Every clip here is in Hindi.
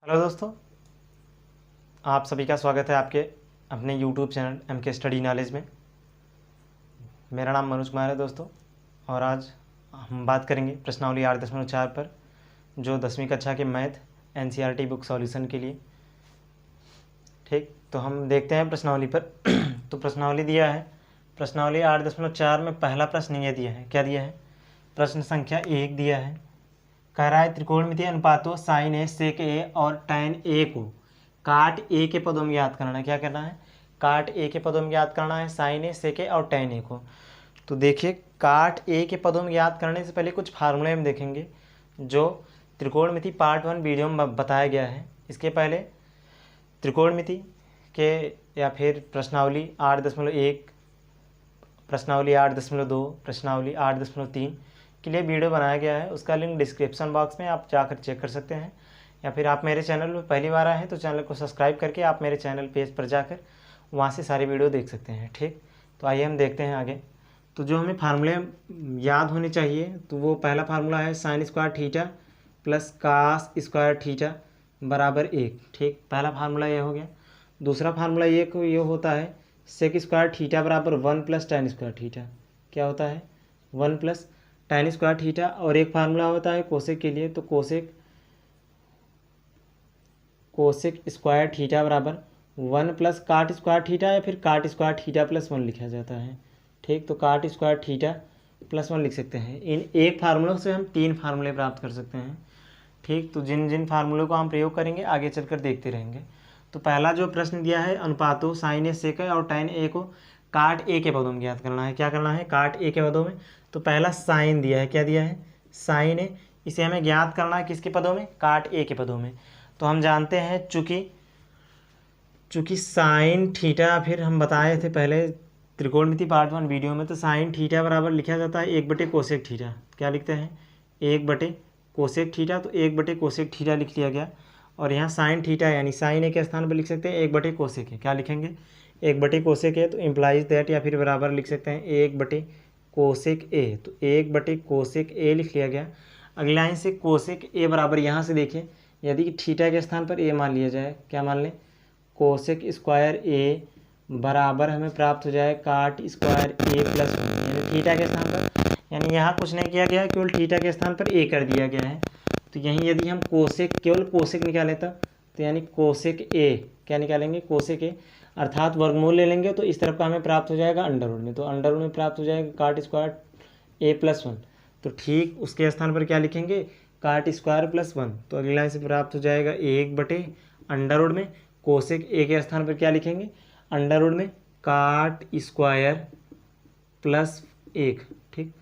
हेलो दोस्तों, आप सभी का स्वागत है आपके अपने YouTube channel MK study knowledge में। मेरा नाम मनोज कुमार है दोस्तों, और आज हम बात करेंगे प्रश्नावली 8.4 पर, जो 10वीं कक्षा के मैथ NCERT बुक सॉल्यूशन के लिए। ठीक, तो हम देखते हैं प्रश्नावली पर। तो प्रश्नावली दिया है, प्रश्नावली 8.4 में पहला प्रश्न ये दिया है। क्या दिया है? प्रश्न संख्या 1 दिया है। कह रहा है त्रिकोणमितीय अनुपातों साइन ए, सेक ए और टैन ए को काट ए के पदों में याद करना है। क्या करना है? काट ए के पदों में याद करना है साइन ए, सेक ए और टैन ए को। तो देखिए, काट ए के पदों में याद करने से पहले कुछ फार्मूले हम देखेंगे जो त्रिकोणमिति पार्ट 1 वीडियो में बताया गया है। इसके पहले त्रिकोणमिति के या फिर प्रश्नावली 8.1, प्रश्नावली 8.2, प्रश्नावली 8.3 के लिए वीडियो बनाया गया है। उसका लिंक डिस्क्रिप्शन बॉक्स में आप जाकर चेक कर सकते हैं, या फिर आप मेरे चैनल पर पहली बार आए हैं तो चैनल को सब्सक्राइब करके आप मेरे चैनल पेज पर जाकर वहाँ से सारी वीडियो देख सकते हैं। ठीक, तो आइए हम देखते हैं आगे। तो जो हमें फार्मूले याद होने चाहिए, तो वो पहला फार्मूला है sine square theta plus cos square theta बराबर 1। ठीक, पहला फार्मूला ये हो गया। दूसरा फार्मूला ये होता है सेक स्क्वायर थीटा बराबर 1 प्लस टैन स्क्वायर थीटा। क्या होता है? 1 प्लस टैन स्क्वायर थीटा। और एक फार्मूला होता है कोसेक के लिए, तो कोसेक स्क्वायर थीटा बराबर 1 प्लस काट स्क्वायर थीटा, या फिर काट स्क्वायर थीटा प्लस 1 लिखा जाता है। ठीक, तो काट स्क्वायर थीटा प्लस 1 लिख सकते हैं। इन एक फार्मूलों से हम 3 फार्मूले प्राप्त कर सकते हैं। ठीक, तो जिन जिन फार्मूलों को हम प्रयोग करेंगे आगे चलकर देखते रहेंगे। तो पहला जो प्रश्न दिया है, अनुपातों साइन ए, सेक और टैन ए को काट ए के पदों में ज्ञात करना है। क्या करना है? काट ए के पदों में। तो पहला साइन दिया है। क्या दिया है? साइन ए। इसे हमें ज्ञात करना है किसके पदों में? काट ए के पदों में। तो हम जानते हैं चूँकि साइन थीटा, फिर हम बताए थे पहले त्रिकोणमिति पार्ट 1 वीडियो में, तो साइन थीटा बराबर लिखा जाता है 1 बटे कोसेक थीटा। क्या लिखते हैं? 1 बटे कोसेक थीटा। तो 1 बटे कोसेक थीटा लिख लिया गया। और यहाँ साइन थीटा यानी साइन ए के स्थान पर लिख सकते हैं 1 बटे कोसेक है। क्या लिखेंगे? 1 बटे कोसेक है। तो इम्प्लाइज दैट, या फिर बराबर लिख सकते हैं 1 बटे कोसेक ए। तो 1 बटे कोसेक ए लिख लिया गया। अगली लाइन से कोसेक ए बराबर, यहाँ से देखिए, यदि थीटा के स्थान पर ए मान लिया जाए, क्या मान लें? कोसेक स्क्वायर ए बराबर हमें प्राप्त हो जाए काट स्क्वायर ए प्लस 1, यानी थीटा के स्थान पर, यानी यहाँ कुछ नहीं किया गया, केवल थीटा के स्थान पर ए कर दिया गया है। तो यहीं यदि हम केवल कोसेक निकाले तो यानी कोसेक ए, क्या निकालेंगे? कोसेक ए, अर्थात वर्गमूल ले लेंगे तो इस तरफ का हमें प्राप्त हो जाएगा अंडर रूट में। तो अंडर रूट में प्राप्त हो जाएगा काट स्क्वायर ए प्लस 1। तो ठीक उसके स्थान पर क्या लिखेंगे? काट स्क्वायर प्लस 1। तो अगली लाइन से प्राप्त हो जाएगा 1 बटे अंडर रूट में कोसेक ए के स्थान पर क्या लिखेंगे? अंडर रूट में काट स्क्वायर प्लस 1। ठीक,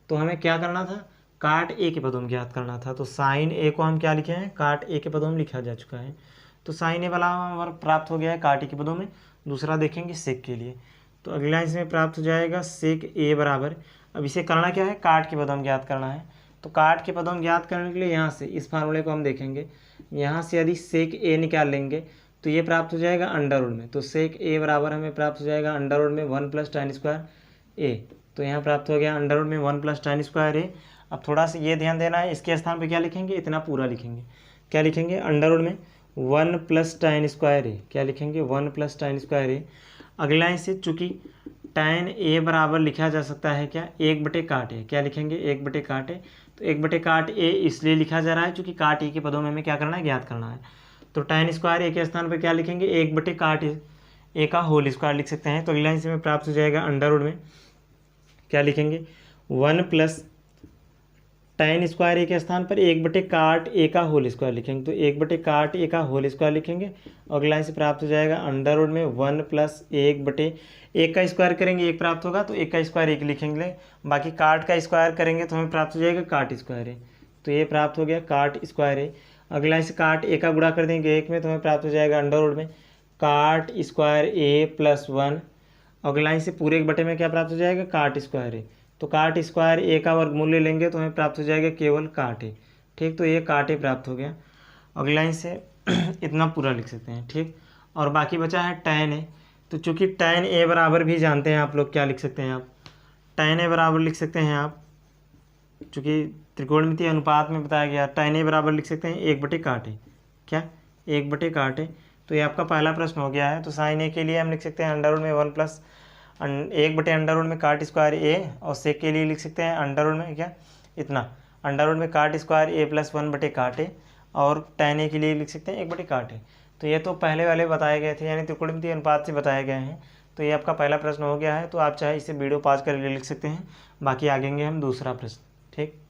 तो हमें क्या करना था? काट ए के पदों में ज्ञात करना था। तो साइन ए को हम क्या लिखे हैं? काट ए के पदों में लिखा जा चुका है। तो साइन ए वाला हमारा प्राप्त हो गया है काट ए के पदों में। दूसरा देखेंगे सेक के लिए। तो अगली लाइन में प्राप्त हो जाएगा सेक ए बराबर, अब इसे करना क्या है? काट के पदों में ज्ञात करना है। तो काट के पदों में ज्ञात करने के लिए यहाँ से इस फार्मूले को हम देखेंगे। यहाँ से यदि सेक ए निकाल लेंगे तो ये प्राप्त हो जाएगा अंडर रूट में। तो सेक ए बराबर हमें प्राप्त हो जाएगा अंडर रूट में 1 प्लस टैन स्क्वायर ए। तो यहाँ प्राप्त हो गया अंडर रूट में 1 प्लस टैन स्क्वायर ए। अब थोड़ा सा ये ध्यान देना है, इसके स्थान पे क्या लिखेंगे? इतना पूरा लिखेंगे। क्या लिखेंगे? अंडर रूट में 1 प्लस टैन स्क्वायर ए। क्या लिखेंगे? 1 प्लस टैन स्क्वायर ए। अगली लाइन से चूँकि टैन ए बराबर लिखा जा सकता है क्या? 1 बटे काट ए। क्या लिखेंगे? 1 बटे काट ए। तो 1 बटे काट ए इसलिए लिखा जा रहा है चूँकि काट ए के पदों में हमें क्या करना है? ज्ञात करना है। तो टैन स्क्वायर ए के स्थान पर क्या लिखेंगे? 1 बटे काट ए का होल स्क्वायर लिख सकते हैं। तो अगली लाइन से हमें प्राप्त हो जाएगा अंडर रूट में क्या लिखेंगे? 1 प्लस टैन स्क्वायर ए के स्थान पर 1 बटे काट ए का होल स्क्वायर लिखेंगे। तो 1 बटे काट ए का होल स्क्वायर लिखेंगे। अगली लाइन से प्राप्त हो जाएगा अंडर रूट में 1 प्लस 1 बटे 1 का स्क्वायर करेंगे 1 प्राप्त होगा, तो 1 का स्क्वायर 1 लिखेंगे। बाकी काट का स्क्वायर करेंगे तो हमें प्राप्त हो जाएगा काट स्क्वायर ए। तो ये प्राप्त हो गया काट स्क्वायर ए। अगली लाइन से काट ए का गुणा कर देंगे 1 में, तो हमें प्राप्त हो जाएगा अंडर रूट में काट स्क्वायर ए प्लस 1। अगली लाइन से पूरे 1 बटे में क्या प्राप्त हो जाएगा? काट स्क्वायर ए। तो काट स्क्वायर ए का वर्गमूल ले लेंगे तो हमें प्राप्त हो जाएगा केवल काट ए। ठीक, तो ये काट ए प्राप्त हो गया। अगली लाइन से इतना पूरा लिख सकते हैं। ठीक, और बाकी बचा है टैन ए। तो चूँकि टैन ए बराबर भी जानते हैं आप लोग, क्या लिख सकते हैं आप? टैन ए बराबर लिख सकते हैं आप, चूँकि त्रिकोणमितीय अनुपात में बताया गया, टैन ए बराबर लिख सकते हैं 1 बटे काट ए। क्या? एक बटे काट है। तो ये आपका पहला प्रश्न हो गया है। तो साइन ए के लिए हम लिख सकते हैं अंडर रूट में 1 प्लस एक बटे अंडर रूट में काट स्क्वायर ए, और सेक के लिए लिख सकते हैं अंडर रूट में क्या इतना अंडर रूट में काट स्क्वायर ए प्लस 1 बटे काट ए, और tan ए के लिए लिख सकते हैं 1 बटे काट ए। तो ये तो पहले वाले बताए गए थे, यानी त्रिकोणमितीय अनुपात से बताए गए हैं। तो ये आपका पहला प्रश्न हो गया है। तो आप चाहे इसे वीडियो पॉज कर लिख सकते हैं, बाकी आगेंगे हम दूसरा प्रश्न। ठीक,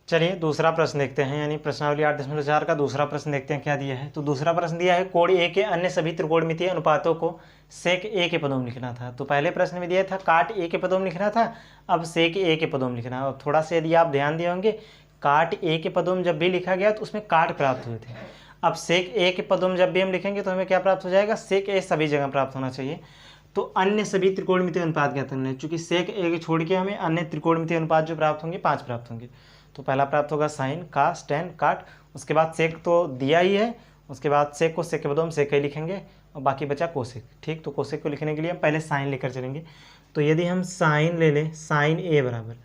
चलिए दूसरा प्रश्न देखते हैं, यानी प्रश्नावली 8.4 का दूसरा प्रश्न देखते हैं क्या दिया है। तो दूसरा प्रश्न दिया है कोण ए के अन्य सभी त्रिकोणमितीय अनुपातों को सेक ए के पदों में लिखना था। तो पहले प्रश्न में दिया था काट ए के पदों में लिखना था, अब सेक ए के पदों में लिखना है। अब थोड़ा सा यदि आप ध्यान दिए होंगे, काट ए के पदों में जब भी लिखा गया तो उसमें काट प्राप्त हुए थे। अब सेक ए के पदों में जब भी हम लिखेंगे तो हमें क्या प्राप्त हो जाएगा, सेक ए सभी जगह प्राप्त होना चाहिए। तो अन्य सभी त्रिकोणमितीय अनुपात क्या करना है, चूंकि सेक ए के छोड़ के हमें अन्य त्रिकोणमितीय अनुपात जो प्राप्त होंगे 5 प्राप्त होंगे। तो पहला प्राप्त होगा साइन, कास, टेन, काट, उसके बाद सेक तो दिया ही है, उसके बाद सेक को सेक के पदों में सेक ही लिखेंगे, और बाकी बचा कोसेक। ठीक, तो कोसेक को लिखने के लिए हम पहले साइन लेकर चलेंगे। तो यदि हम साइन ले लें, साइन ए बराबर,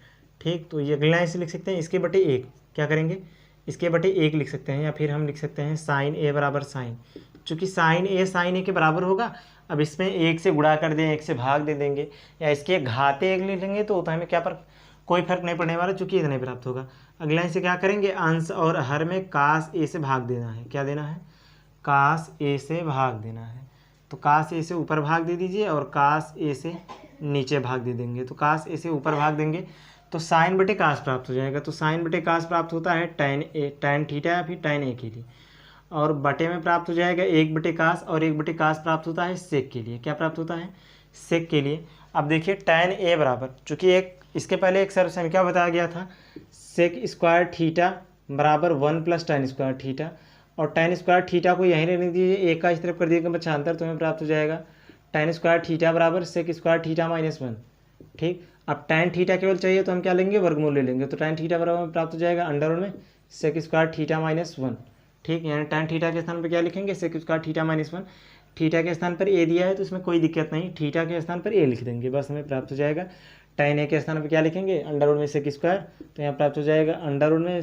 ठीक, तो ये अगला ऐसे लिख सकते हैं इसके बटे 1, क्या करेंगे इसके बटे 1 लिख सकते हैं, या फिर हम लिख सकते हैं साइन ए बराबर साइन। चूँकि साइन ए के बराबर होगा, अब इसमें 1 से गुणा कर दें, 1 से भाग दे देंगे, या इसके घाते 1 लिख लेंगे तो हमें क्या पर कोई फर्क नहीं पड़ने वाला, चूँकि इतना ही प्राप्त होगा। अगला इसे क्या करेंगे, अंश और हर में कास ए से भाग देना है। क्या देना है, कास ए से भाग देना है। तो कास ए से ऊपर भाग दे दीजिए और कास ए से नीचे भाग दे देंगे। तो कास ए से ऊपर भाग देंगे तो साइन बटे कास प्राप्त हो जाएगा। तो साइन बटे कास प्राप्त होता है टैन थीटा या फिर टैन ए के लिए, और बटे में प्राप्त हो जाएगा 1 बटे कास, और 1 बटे कास प्राप्त होता है सेक के लिए। क्या प्राप्त होता है, सेक के लिए। अब देखिए टैन ए बराबर, चूँकि एक इसके पहले एक सर्व में क्या बताया गया था, सेक स्क्वायर थीटा बराबर 1 प्लस टैन स्क्वायर थीटा, और टैन स्क्वायर थीटा को यहीं रहने दीजिए, एक का इस तरफ कर दीजिएगा पक्षांतर, तो हमें प्राप्त हो जाएगा टैन स्क्वायर थीटा बराबर सेक स्क्वायर थीटा माइनस 1। ठीक, अब टैन थीटा केवल चाहिए तो हम क्या लेंगे, वर्गमूल ले लेंगे। तो टैन थीटा बराबर प्राप्त हो जाएगा अंडर रूट में सेक स्क्वायर थीटा माइनस 1। ठीक, यानी टैन थीटा के स्थान पर क्या लिखेंगे, sec square theta minus 1। Theta के स्थान पर ए दिया है तो इसमें कोई दिक्कत नहीं, थीटा के स्थान पर ए लिख देंगे, बस हमें प्राप्त हो जाएगा। टैन ए के स्थान पर क्या लिखेंगे, अंडर रूट में सेक स्क्वायर, तो यहाँ प्राप्त हो जाएगा अंडर रूट में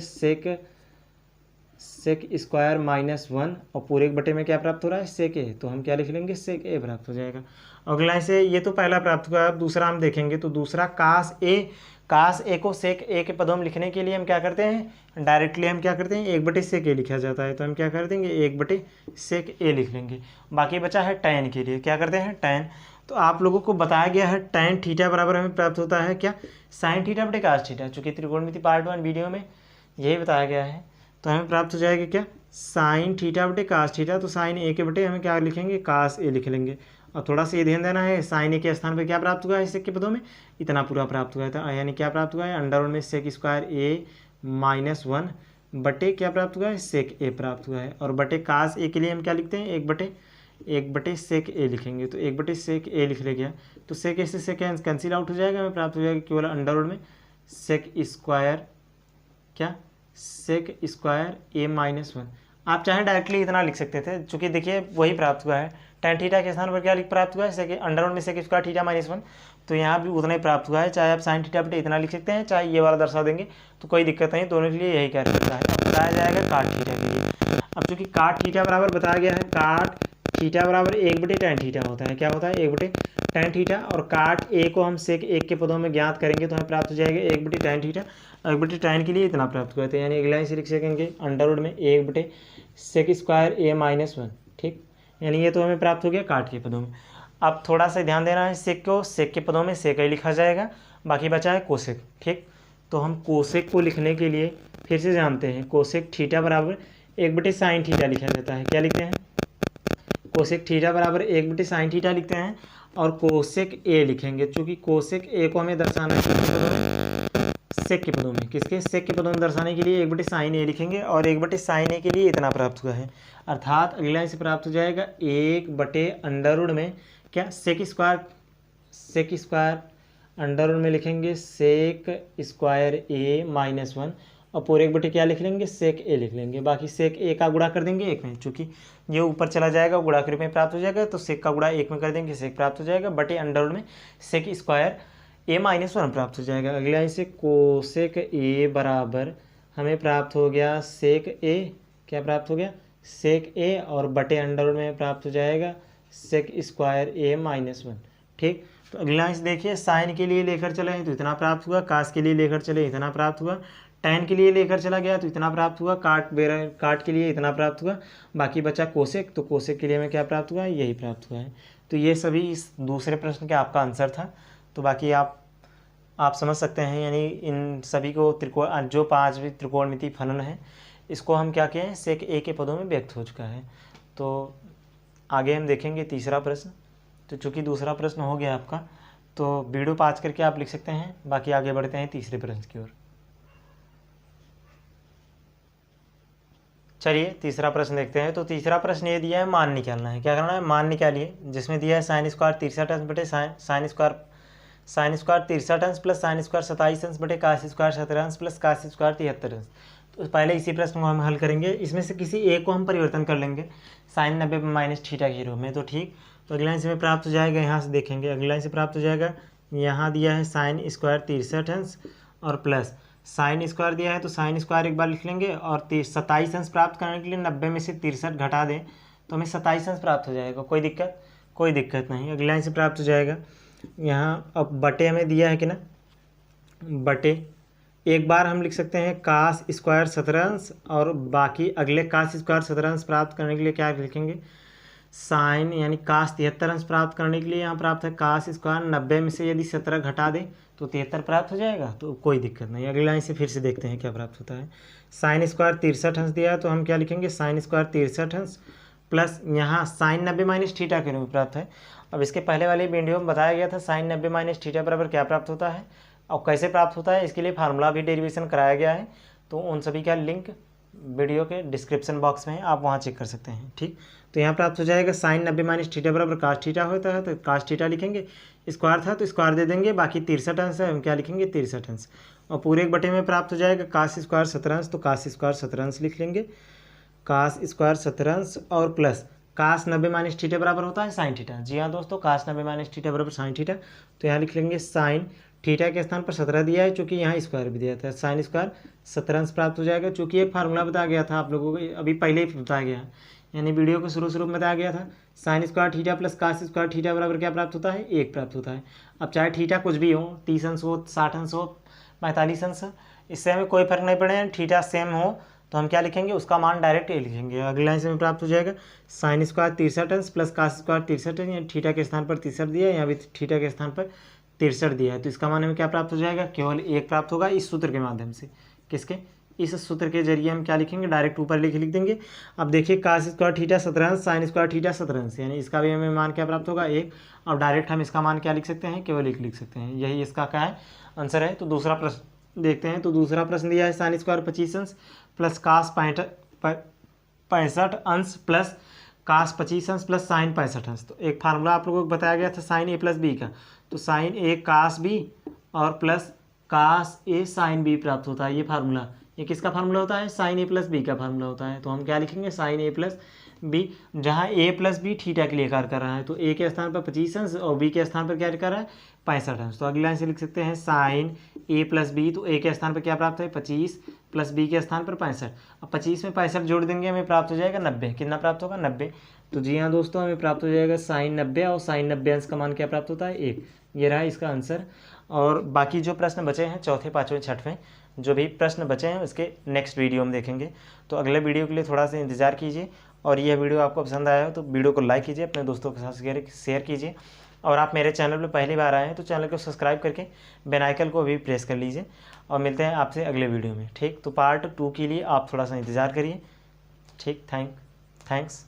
सेक स्क्वायर माइनस 1, और पूरे एक बटे में क्या प्राप्त हो रहा है, सेक ए, तो हम क्या लिख लेंगे, सेक ए प्राप्त हो जाएगा। अगला से ये तो पहला प्राप्त हुआ, अब दूसरा हम देखेंगे। तो दूसरा कास ए को सेक ए के पदों में लिखने के लिए हम क्या करते हैं, डायरेक्टली हम क्या करते हैं 1 बटे सेक ए लिखा जाता है, तो हम क्या कर देंगे 1 बटे सेक ए लिख लेंगे। बाकी बचा है टैन के लिए, क्या करते हैं टैन। तो आप लोगों को बताया गया है टैन थीटा बराबर हमें प्राप्त होता है क्या, साइन थीटा बटे कास थीटा, चूँकि त्रिकोणमिति पार्ट 1 वीडियो में यही बताया गया है। तो हमें प्राप्त हो जाएगा क्या, साइन थीटा बटे कास थीटा। तो साइन ए के बटे हमें क्या लिखेंगे, कास ए लिख लेंगे। और थोड़ा सा ये ध्यान देना है, साइन ए के स्थान पर क्या प्राप्त हुआ है सेक के पदों में, इतना पूरा प्राप्त हुआ था, यानी क्या प्राप्त हुआ है, अंडर रूट में सेक स्क्वायर ए माइनस 1 बटे क्या प्राप्त हुआ है, सेक ए प्राप्त हुआ है। और बटे कास ए के लिए हम क्या लिखते हैं, 1 बटे सेक ए लिखेंगे। तो 1 बटे सेक ए लिख ले गया, तो सेक ए से सेक कैंसिल आउट हो जाएगा, हमें प्राप्त हो जाएगा केवल अंडर रूट में सेक स्क्वायर क्या, सेक स्क्वायर ए माइनस 1। आप चाहे डायरेक्टली इतना लिख सकते थे, चूँकि देखिए वही प्राप्त हुआ है। टैन थीटा के स्थान पर क्या प्राप्त हुआ है, सेक अंडर रूट में सेक स्क्वायर थीटा माइनस 1, तो यहाँ भी उतना ही प्राप्त हुआ है। चाहे आप साइन थीटा बटे इतना लिख सकते हैं, चाहे ये वाला दर्शा देंगे तो कोई दिक्कत नहीं, दोनों के लिए यही कार्य करता है। अब बताया जाएगा काट थीटा के लिए। अब चूँकि काट थीटा बराबर बताया गया है, काट थीटा बराबर 1 बटे टैन थीटा होता है। क्या होता है, 1 बटे टैन थीटा, और काट ए को हम सेक 1 के पदों में ज्ञात करेंगे तो हमें प्राप्त हो जाएगा 1 बटे टैन थीटा। 1 बटे टैन के लिए इतना प्राप्त हुआ था, यानी अगला इसे लिख सकेंगे अंडर रूट में 1 बटे सेक स्क्वायर ए माइनस 1। ठीक, यानी ये तो हमें प्राप्त हो गया काट के पदों में। अब थोड़ा सा ध्यान देना है, सेक को सेक के पदों में सेक ही लिखा जाएगा, बाकी बचा है कोसेक। ठीक, तो हम कोसेक को लिखने के लिए फिर से जानते हैं, कोसेक थीटा बराबर 1 बटे साइन थीटा लिखा जाता है। क्या लिखते हैं, कोसेक थीटा बराबर 1 बटे साइन थीटा लिखते हैं, और कोसेक ए लिखेंगे, चूँकि कोसेक ए को हमें दर्शाना है सेक के पदों में, किसके, सेक के पदों में दर्शाने के लिए 1 बटे साइन ए लिखेंगे, और 1 बटे साइन ए के लिए इतना प्राप्त हुआ है, अर्थात अगला इसे प्राप्त हो जाएगा 1 बटे अंडर रूट में क्या, सेक स्क्वायर अंडर रूट में लिखेंगे सेक स्क्वायर ए माइनस 1, और पूरे 1 बटे क्या लिख लेंगे, सेक ए लिख लेंगे। बाकी सेक ए का गुणा कर देंगे 1 में, चूँकि ये ऊपर चला जाएगा गुणा के रूप में प्राप्त हो जाएगा, तो सेक का गुणा 1 में कर देंगे, सेक प्राप्त हो जाएगा, बटे अंडर रूट में सेक स्क्वायर ए माइनस 1 प्राप्त हो जाएगा। अगला इसे कोसेक ए बराबर हमें प्राप्त हो गया सेक ए क्या प्राप्त हो गया, सेक ए और बटे अंडर में प्राप्त हो जाएगा सेक स्क्वायर ए -1। ठीक, तो अगला लाइन देखिए, साइन के लिए लेकर चले तो इतना प्राप्त हुआ, कास के लिए लेकर चले इतना प्राप्त हुआ, टैन के लिए लेकर चला गया तो इतना प्राप्त हुआ, काट के लिए इतना प्राप्त हुआ, बाकी बचा कोसेक, तो कोसेक के लिए हमें क्या प्राप्त हुआ, यही प्राप्त हुआ है। तो ये सभी इस दूसरे प्रश्न के आपका आंसर था। तो बाकी आप समझ सकते हैं, यानी इन सभी को त्रिकोण जो 5 भी त्रिकोणमितीय फलन है इसको हम क्या कहें, सेक ए के पदों में व्यक्त हो चुका है। तो आगे हम देखेंगे तीसरा प्रश्न। तो चूँकि दूसरा प्रश्न हो गया आपका, तो वीडियो पॉज करके आप लिख सकते हैं। बाकी आगे बढ़ते हैं तीसरे प्रश्न की ओर। चलिए तीसरा प्रश्न देखते हैं। तो तीसरा प्रश्न ये दिया है, मान निकालना है। क्या करना है, मान निकालिए। जिसमें दिया है साइन स्क्वायर 63 अंश बटे साइन स्क्वायर 63 अंश प्लस साइन स्क्वायर 27 अंश बटे कास स्क्वायर 17 अंश प्लस कास स्क्वायर 73 अंश। तो पहले इसी प्रश्न को हम हल करेंगे। इसमें से किसी एक को हम परिवर्तन कर लेंगे साइन 90 माइनस थीटा के रूप में। तो ठीक, तो अगली लाइन से प्राप्त हो जाएगा, यहाँ से देखेंगे अगली लाइन से प्राप्त हो जाएगा। यहाँ दिया है साइन स्क्वायर 63 अंश और प्लस साइन स्क्वायर दिया है तो साइन स्क्वायर एक बार लिख लेंगे, और 27 अंश प्राप्त करने के लिए 90 में से 63 घटा दें तो हमें 27 अंश प्राप्त हो जाएगा। कोई दिक्कत नहीं। अगली लाइन से प्राप्त हो जाएगा, यहाँ अब बटे हमें दिया है कि ना, बटे एक बार हम लिख सकते हैं कास स्क्वायर 17 अंश, और बाकी अगले कास स्क्वायर 17 अंश प्राप्त करने के लिए क्या लिखेंगे, साइन यानी कास 73 अंश प्राप्त करने के लिए यहाँ प्राप्त है कास स्क्वायर 90 में से यदि 17 घटा दें तो 73 प्राप्त हो जाएगा। तो कोई दिक्कत नहीं। अगली लाइन से फिर से देखते हैं क्या प्राप्त होता है। साइन स्क्वायर 63 अंश दिया है तो हम क्या लिखेंगे, साइन स्क्वायर 63 अंश प्लस यहाँ साइन 90 माइनस थीटा के रूप में प्राप्त है। अब इसके पहले वाले वीडियो में बताया गया था साइन 90 माइनस थीटा बराबर क्या प्राप्त होता है और कैसे प्राप्त होता है, इसके लिए फार्मूला भी डेरिवेशन कराया गया है। तो उन सभी का लिंक वीडियो के डिस्क्रिप्शन बॉक्स में है, आप वहाँ चेक कर सकते हैं। ठीक, तो यहाँ प्राप्त हो जाएगा साइन 90 माइनस थीटा बराबर कास थीटा होता है, तो कास थीटा लिखेंगे, स्क्वायर था तो स्क्वायर दे देंगे, बाकी 63 अंश है हम क्या लिखेंगे 63 अंश, और पूरे एक बटे में प्राप्त हो जाएगा कास स्क्वायर 17 अंश, तो कास स्क्वायर 17 अंश लिख लेंगे, कास स्क्वायर 17 अंश और प्लस कास 90 माइनस थीटा बराबर होता है साइन थीटा। जी हाँ दोस्तों, कास 90 माइनस थीटा बराबर साइन थीटा। तो यहाँ लिख लेंगे साइन थीटा के स्थान पर 17 दिया है, चूँकि यहाँ स्क्वायर भी दिया था, साइन स्क्वायर 17 अंश प्राप्त हो जाएगा। चूँकि एक फार्मूला बताया गया था आप लोगों को, अभी पहले ही बताया गया है, यानी वीडियो को शुरू में बताया गया था, sine square theta plus cos square theta बराबर क्या प्राप्त होता है, 1 प्राप्त होता है। अब चाहे थीटा कुछ भी हो, 30 अंश हो, 60 अंश हो, 45 अंश, इससे हमें कोई फर्क नहीं पड़ेगा। थीटा सेम हो तो हम क्या लिखेंगे, उसका मान डायरेक्ट ए लिखेंगे। अगली लाइन से हमें प्राप्त हो जाएगा साइन स्क्वायर 63 अंश प्लस कास स्क्वायर 63 अंश, थीटा के स्थान पर 63 दिया है, यहाँ भी थीटा के स्थान पर 63 दिया है, तो इसका मान हमें क्या प्राप्त हो जाएगा, केवल 1 प्राप्त होगा इस सूत्र के माध्यम से। किसके, इस सूत्र के जरिए हम क्या लिखेंगे, डायरेक्ट ऊपर लिख देंगे। अब देखिए कास स्क्वायर थीटा 17 अंश, साइन स्क्वायर थीटा 17 अंश, यानी इसका भी हमें मान क्या प्राप्त होगा 1। अब डायरेक्ट हम इसका मान क्या लिख सकते हैं, केवल 1 लिख सकते हैं, यही इसका क्या है आंसर है। तो दूसरा प्रश्न देखते हैं। तो दूसरा प्रश्न दिया है साइन स्क्वायर 25 अंश प्लस कास 65 अंश प्लस कास 25 अंश प्लस साइन 65 अंश। तो एक फार्मूला आप लोगों को बताया गया था साइन ए प्लस बी का, तो साइन ए कास बी और प्लस कास ए साइन बी प्राप्त होता है। ये फार्मूला, ये किसका फार्मूला होता है, साइन ए प्लस बी का फार्मूला होता है। तो हम क्या लिखेंगे, साइन ए प्लस बी, जहाँ ए प्लस बी थीटा के लिए कार्य कर रहा है, तो ए के स्थान पर 25 अंश और बी के स्थान पर क्या कर रहा है 65 अंश। तो अगली लाइन से लिख सकते हैं साइन ए प्लस बी, तो ए के स्थान पर क्या प्राप्त है 25 प्लस बी के स्थान पर 65। अब 25 में 65 जोड़ देंगे, हमें प्राप्त हो जाएगा 90। कितना प्राप्त होगा 90। तो जी हाँ दोस्तों, हमें प्राप्त हो जाएगा साइन 90 और साइन 90 अंश का मान क्या प्राप्त होता है 1। ये रहा इसका आंसर। और बाकी जो प्रश्न बचे हैं चौथे, पाँचवें, छठवें जो भी प्रश्न बचे हैं उसके नेक्स्ट वीडियो में देखेंगे। तो अगले वीडियो के लिए थोड़ा सा इंतज़ार कीजिए, और यह वीडियो आपको पसंद आया हो तो वीडियो को लाइक कीजिए, अपने दोस्तों के साथ शेयर कीजिए, और आप मेरे चैनल पर पहली बार आए हैं तो चैनल को सब्सक्राइब करके बेल आइकन को भी प्रेस कर लीजिए। और मिलते हैं आपसे अगले वीडियो में। ठीक, तो पार्ट 2 के लिए आप थोड़ा सा इंतज़ार करिए। ठीक, थैंक्स।